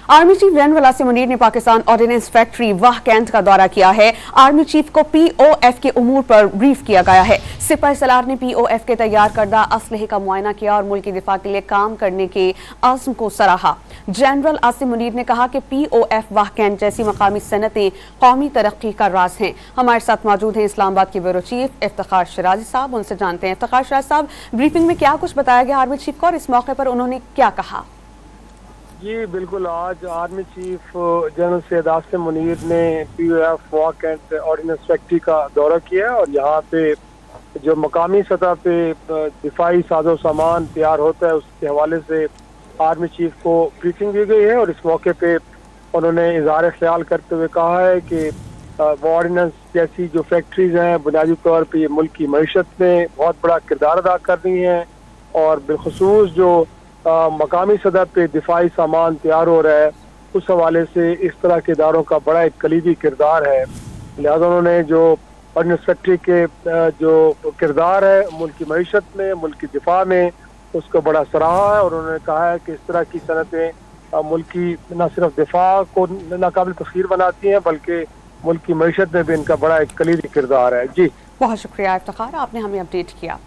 Army chief general Asim Munir ने Pakistan ordnance factory वाह cantt का दौरा किया है। आर्मी चीफ को पीओएफ के उमूर पर ब्रीफ किया गया है। सिपाही सलार ने पीओएफ के तैयार करदा असलहे का मुआयना किया और मुल्क की दिफा के लिए काम करने के आज़म को सराहा। जनरल आसिम मुनीर ने कहा कि पीओएफ वाह कैंट जैसी मकामी सनतें कौमी तरक्की का राज हैं। हमारे साथ मौजूद हैं इस्लामाबाद के ब्यूरो चीफ इफ्तिखार शिराजी साहब, उनसे जानते हैं। इफ्तिखार शिराजी साहब, ब्रीफिंग में क्या कुछ बताया गया आर्मी चीफ को और इस मौके पर उन्होंने क्या कहा? जी बिल्कुल, आज army chief general Syed Asim Munir ने पीओएफ वाह कैंट ऑर्डिनेंस फैक्ट्री का दौरा किया और यहाँ पे जो मकामी सतह पे दिफाई साजो सामान तैयार होता है उसके हवाले से आर्मी चीफ को ब्रीफिंग दी गई है। और इस मौके पे उन्होंने इज़हार ख्याल करते हुए कहा है कि वो ऑर्डिनेंस जैसी जो फैक्ट्रीज हैं बुनियादी तौर पर ये मुल्क की मईशत में बहुत बड़ा किरदार अदा कर रही हैं और बिलखुसूस जो मकामी सतह पे दिफाई सामान तैयार हो रहा है उस हवाले से इस तरह के इदारों का बड़ा एक कलीदी किरदार है। लिहाजा उन्होंने जो ऑर्डिनेंस फैक्ट्री के जो किरदार है मुल्क की मईशत में, मुल्क की दिफा में, उसको बड़ा सराहा है और उन्होंने कहा है कि इस तरह की सनतें मुल्क की न सिर्फ दिफा को नाकाबिल तस्खीर बनाती हैं बल्कि मुल्क की मईशत में भी इनका बड़ा एक कलीदी किरदार है। जी बहुत शुक्रिया इफ्तिखार, आपने हमें अपडेट किया।